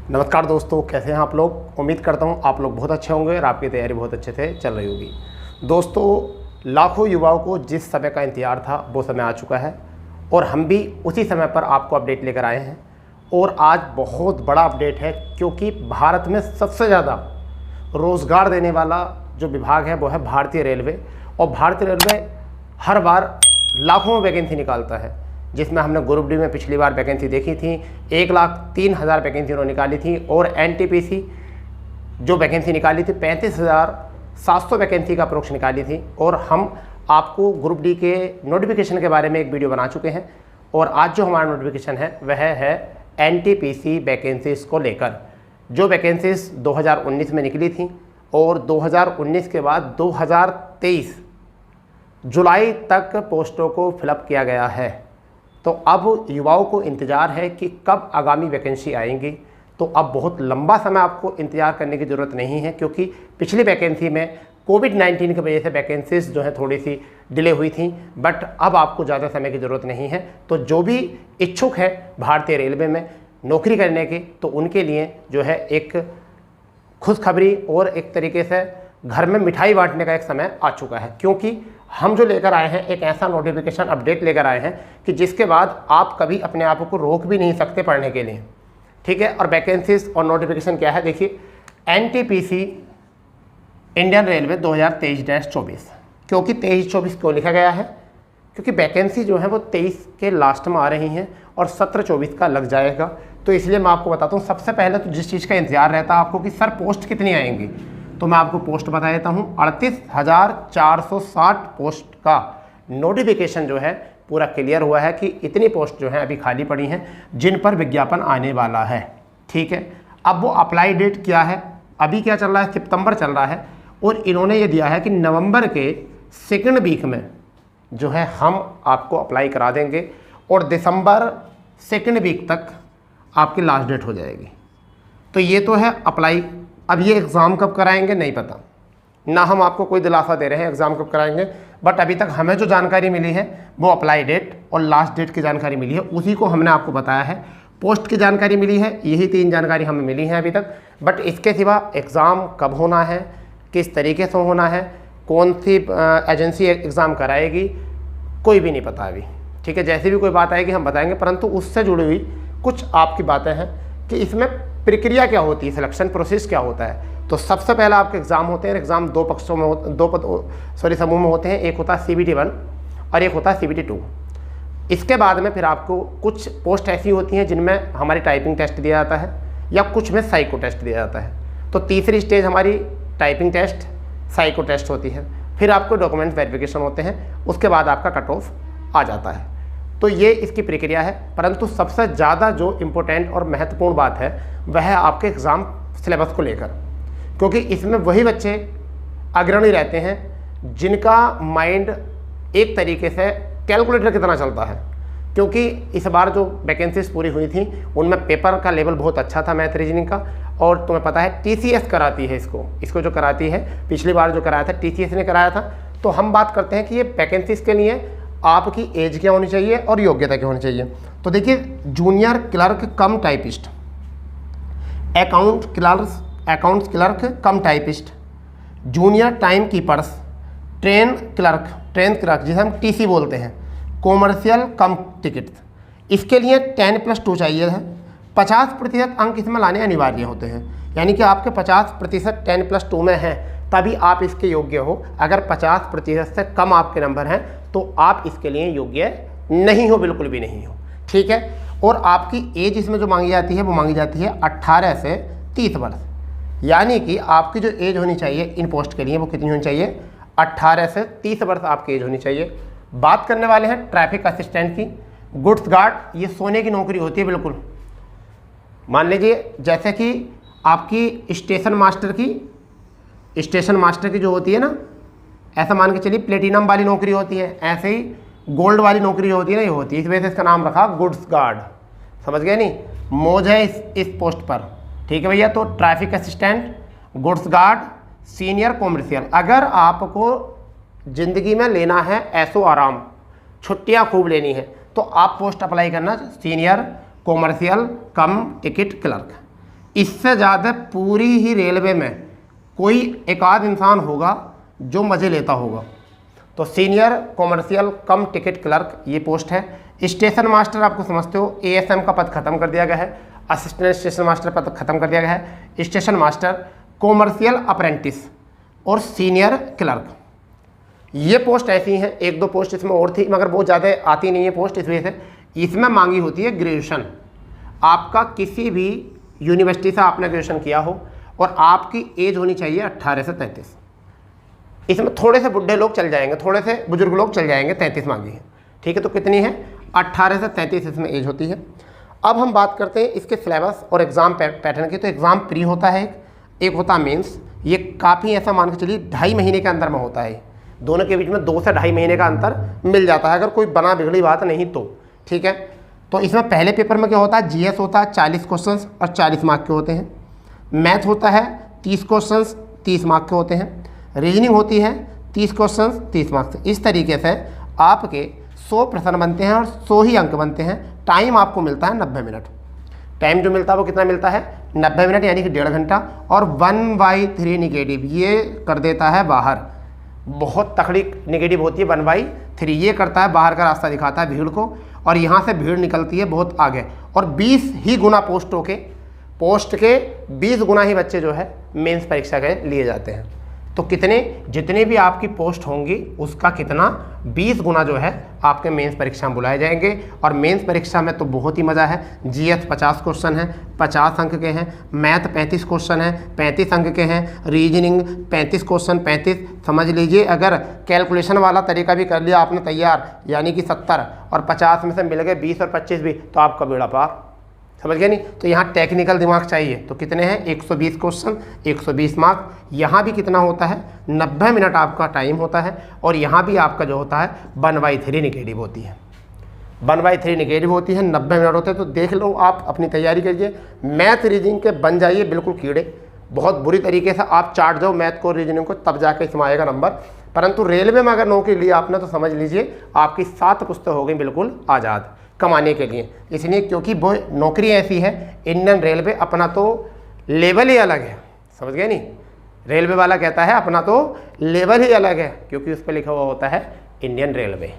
नमस्कार दोस्तों, कैसे हैं आप लोग। उम्मीद करता हूं आप लोग बहुत अच्छे होंगे और आपकी तैयारी बहुत अच्छे से चल रही होगी। दोस्तों, लाखों युवाओं को जिस समय का इंतजार था वो समय आ चुका है और हम भी उसी समय पर आपको अपडेट लेकर आए हैं। और आज बहुत बड़ा अपडेट है क्योंकि भारत में सबसे ज़्यादा रोज़गार देने वाला जो विभाग है वो है भारतीय रेलवे। और भारतीय रेलवे हर बार लाखों वैकेंसी निकालता है, जिसमें हमने ग्रुप डी में पिछली बार वैकेंसी देखी थी 1,03,000 वैकेंसी उन्होंने निकाली थी। और एनटीपीसी जो वैकेंसी निकाली थी 35,700 वैकेंसी का अप्रोक्स निकाली थी। और हम आपको ग्रुप डी के नोटिफिकेशन के बारे में एक वीडियो बना चुके हैं। और आज जो हमारा नोटिफिकेशन है वह है एनटीपीसी वैकेंसीज को लेकर, जो वैकेंसीज 2019 में निकली थी और 2019 के बाद 2023 जुलाई तक पोस्टों को फिलअप किया गया है। तो अब युवाओं को इंतज़ार है कि कब आगामी वैकेंसी आएंगी। तो अब बहुत लंबा समय आपको इंतज़ार करने की ज़रूरत नहीं है, क्योंकि पिछली वैकेंसी में कोविड-19 की वजह से वैकेंसीज जो है थोड़ी सी डिले हुई थी, बट अब आपको ज़्यादा समय की ज़रूरत नहीं है। तो जो भी इच्छुक है भारतीय रेलवे में नौकरी करने की, तो उनके लिए जो है एक खुशखबरी और एक तरीके से घर में मिठाई बांटने का एक समय आ चुका है। क्योंकि हम जो लेकर आए हैं एक ऐसा नोटिफिकेशन अपडेट लेकर आए हैं कि जिसके बाद आप कभी अपने आप को रोक भी नहीं सकते पढ़ने के लिए, ठीक है। और वैकेंसीज और नोटिफिकेशन क्या है, देखिए। NTPC Indian railway 2023-24। क्योंकि 23-24 क्यों लिखा गया है, क्योंकि वैकेंसी जो है वो 23 के लास्ट में आ रही हैं और 17-24 का लग जाएगा। तो इसलिए मैं आपको बताता हूँ, सबसे पहले तो जिस चीज़ का इंतजार रहता है आपको कि सर पोस्ट कितनी आएंगी, तो मैं आपको पोस्ट बता देता हूँ। 38,460 पोस्ट का नोटिफिकेशन जो है पूरा क्लियर हुआ है कि इतनी पोस्ट जो है अभी खाली पड़ी हैं जिन पर विज्ञापन आने वाला है, ठीक है। अब वो अप्लाई डेट क्या है, अभी क्या चल रहा है, सितंबर चल रहा है और इन्होंने ये दिया है कि नवंबर के सेकंड वीक में जो है हम आपको अप्लाई करा देंगे और दिसंबर सेकंड वीक तक आपकी लास्ट डेट हो जाएगी। तो ये तो है अप्लाई। अब ये एग्ज़ाम कब कराएंगे नहीं पता, ना हम आपको कोई दिलासा दे रहे हैं एग्ज़ाम कब कराएंगे, बट अभी तक हमें जो जानकारी मिली है वो अप्लाई डेट और लास्ट डेट की जानकारी मिली है, उसी को हमने आपको बताया है। पोस्ट की जानकारी मिली है, यही 3 जानकारी हमें मिली है अभी तक। बट इसके सिवा एग्ज़ाम कब होना है, किस तरीके से होना है, कौन सी एजेंसी एग्ज़ाम कराएगी, कोई भी नहीं पता अभी, ठीक है। जैसे भी कोई बात आएगी हम बताएंगे, परंतु उससे जुड़ी हुई कुछ आपकी बातें हैं कि इसमें प्रक्रिया क्या होती है, सिलेक्शन प्रोसेस क्या होता है। तो सबसे पहला आपके एग्ज़ाम होते हैं, एग्ज़ाम दो पक्षों में समूह में होते हैं। एक होता है CBT 1 और एक होता है CBT 2। इसके बाद में फिर आपको कुछ पोस्ट ऐसी होती हैं जिनमें हमारी टाइपिंग टेस्ट दिया जाता है या कुछ में साइको टेस्ट दिया जाता है। तो तीसरी स्टेज हमारी टाइपिंग टेस्ट, साइको टेस्ट होती है। फिर आपको डॉक्यूमेंट वेरिफिकेशन होते हैं, उसके बाद आपका कट ऑफ आ जाता है। तो ये इसकी प्रक्रिया है। परंतु सबसे ज़्यादा जो इम्पोर्टेंट और महत्वपूर्ण बात है वह है आपके एग्ज़ाम सिलेबस को लेकर, क्योंकि इसमें वही बच्चे अग्रणी रहते हैं जिनका माइंड एक तरीके से कैलकुलेटर की तरह चलता है। क्योंकि इस बार जो वैकेंसीज पूरी हुई थी उनमें पेपर का लेवल बहुत अच्छा था मैथ रीजनिंग का। और तुम्हें पता है TCS कराती है इसको जो कराती है, पिछली बार जो कराया था TCS ने कराया था। तो हम बात करते हैं कि ये वैकेंसीज के लिए आपकी एज क्या होनी चाहिए और योग्यता क्या होनी चाहिए। तो देखिए, जूनियर क्लर्क कम टाइपिस्ट, अकाउंट्स क्लर्क कम typist, junior time keepers, train clerk जिसे हम TC बोलते हैं, कॉमर्शियल कम टिकट। इसके लिए 10+2 चाहिए है। 50% अंक इसमें लाने अनिवार्य होते हैं, यानी कि आपके 50% 10+2 में हैं तभी आप इसके योग्य हो। अगर 50% से कम आपके नंबर हैं तो आप इसके लिए योग्य नहीं हो, बिल्कुल भी नहीं हो, ठीक है। और आपकी एज इसमें जो मांगी जाती है वो मांगी जाती है 18 से 30 वर्ष, यानी कि आपकी जो एज होनी चाहिए इन पोस्ट के लिए वो कितनी होनी चाहिए, 18 से 30 वर्ष आपकी एज होनी चाहिए। बात करने वाले हैं ट्रैफिक असिस्टेंट की। गुड्स गार्ड, ये सोने की नौकरी होती है बिल्कुल। मान लीजिए जैसे कि आपकी स्टेशन मास्टर की जो होती है ना, ऐसा मान के चलिए प्लेटिनम वाली नौकरी होती है, ऐसे ही गोल्ड वाली नौकरी होती है ना, ये होती है। इस वजह से इसका नाम रखा गुड्स गार्ड, समझ गए नहीं, मौज है इस पोस्ट पर, ठीक है भैया। तो traffic assistant, goods guard, senior commercial. अगर आपको ज़िंदगी में लेना है ऐसो आराम, छुट्टियां खूब लेनी है, तो आप पोस्ट अप्लाई करना सीनियर कॉमर्शियल कम टिकट क्लर्क। इससे ज़्यादा पूरी ही रेलवे में कोई एक आध इंसान होगा जो मज़े लेता होगा। तो सीनियर कॉमर्शियल कम टिकट क्लर्क ये पोस्ट है। स्टेशन मास्टर आपको समझते हो, एएसएम का पद खत्म कर दिया गया है, असिस्टेंट स्टेशन मास्टर पद खत्म कर दिया गया है। स्टेशन मास्टर, कॉमर्शियल अप्रेंटिस और सीनियर क्लर्क, ये पोस्ट ऐसी हैं। एक दो पोस्ट इसमें और थी मगर बहुत ज़्यादा आती नहीं है पोस्ट, इस वजह से इसमें मांगी होती है ग्रेजुएशन। आपका किसी भी यूनिवर्सिटी से आपने ग्रेजुएशन किया हो और आपकी एज होनी चाहिए 18 से 33। इसमें थोड़े से बुढ़े लोग चल जाएंगे, थोड़े से बुजुर्ग लोग चल जाएंगे, 33 मांगी है। ठीक है, तो कितनी है? 18 से 33 इसमें एज होती है। अब हम बात करते हैं इसके सिलेबस और एग्ज़ाम पैटर्न की। तो एग्ज़ाम प्री होता है, एक होता है मेंस। ये काफ़ी ऐसा मान के चलिए 2.5 महीने के अंदर में होता है। दोनों के बीच में 2 से 2.5 महीने का अंतर मिल जाता है अगर कोई बना बिगड़ी बात नहीं तो। ठीक है, तो इसमें पहले पेपर में क्या होता है? जीएस होता है, 40 क्वेश्चन और 40 मार्क के होते हैं। मैथ होता है 30 क्वेश्चन 30 मार्क के होते हैं। रीजनिंग होती है 30 क्वेश्चन 30 मार्क्स। इस तरीके से आपके 100 प्रश्न बनते हैं और 100 ही अंक बनते हैं। टाइम आपको मिलता है 90 मिनट। टाइम जो मिलता है वो कितना मिलता है? 90 मिनट, यानी कि 1.5 घंटा। और 1/3 निगेटिव ये कर देता है बाहर। बहुत तकड़ी निगेटिव होती है 1/3, ये करता है बाहर का रास्ता दिखाता है भीड़ को, और यहाँ से भीड़ निकलती है बहुत आगे। और 20 ही गुना पोस्ट के 20 गुना ही बच्चे जो है मेंस परीक्षा के लिए जाते हैं। तो जितने भी आपकी पोस्ट होंगी उसका कितना 20 गुना जो है आपके मेंस परीक्षा में बुलाए जाएंगे। और मेंस परीक्षा में तो बहुत ही मज़ा है। जीएस 50 क्वेश्चन हैं, 50 अंक के हैं। मैथ 35 क्वेश्चन हैं, 35 अंक के हैं। Reasoning 35 question 35। समझ लीजिए अगर कैलकुलेशन वाला तरीका भी कर लिया आपने तैयार, यानी कि 70 और 50 में से मिल गए 20 और 25 भी, तो आपका बेड़ा पार। समझ गए नहीं? तो यहाँ टेक्निकल दिमाग चाहिए। तो कितने हैं? 120 क्वेश्चन 120 मार्क। यहाँ भी कितना होता है? 90 मिनट आपका टाइम होता है। और यहाँ भी आपका जो होता है 1/3 निगेटिव होती है। 1/3 निगेटिव होती है, 90 मिनट होते हैं। तो देख लो, आप अपनी तैयारी करिए। मैथ रीजनिंग के बन जाइए बिल्कुल कीड़े, बहुत बुरी तरीके से आप चाट जाओ मैथ को रीजनिंग को, तब जाके इसमें आएगा नंबर। परंतु रेलवे में अगर नौकरी ली आपने तो समझ लीजिए आपकी 7 पुस्तक हो गई बिल्कुल आज़ाद कमाने के लिए। इसलिए क्योंकि वो नौकरी ऐसी है, इंडियन रेलवे अपना तो लेवल ही अलग है। समझ गए नहीं? रेलवे वाला कहता है अपना तो लेवल ही अलग है, क्योंकि उस पर लिखा हुआ होता है इंडियन रेलवे।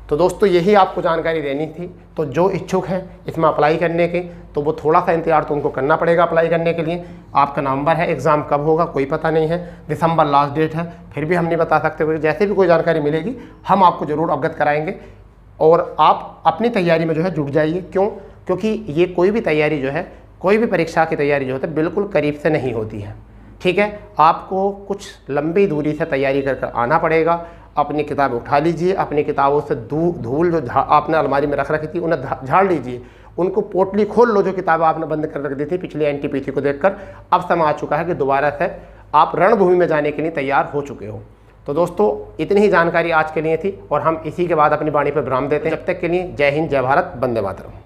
तो दोस्तों यही आपको जानकारी देनी थी। तो जो इच्छुक हैं इसमें अप्लाई करने के, तो वो थोड़ा सा इंतजार तो उनको करना पड़ेगा अप्लाई करने के लिए। आपका नवंबर है, एग्ज़ाम कब होगा कोई पता नहीं है। दिसंबर लास्ट डेट है, फिर भी हम नहीं बता सकते। जैसे भी कोई जानकारी मिलेगी हम आपको ज़रूर अवगत कराएंगे। और आप अपनी तैयारी में जो है जुट जाइए। क्यों? क्योंकि ये कोई भी तैयारी जो है, कोई भी परीक्षा की तैयारी जो है बिल्कुल करीब से नहीं होती है। ठीक है, आपको कुछ लंबी दूरी से तैयारी कर आना पड़ेगा। अपनी किताब उठा लीजिए, अपनी किताबों से धूल जो आपने अलमारी में रख रखी थी उन्हें झाड़ लीजिए। उनको पोटली खोल लो जो किताब आपने बंद कर रख दी थी पिछले एनटीपीसी को देखकर। अब समय आ चुका है कि दोबारा से आप रणभूमि में जाने के लिए तैयार हो चुके हो। तो दोस्तों इतनी ही जानकारी आज के लिए थी और हम इसी के बाद अपनी वाणी पर विराम देते हैं। जब तक के लिए जय हिंद, जय भारत, वंदे मातरम।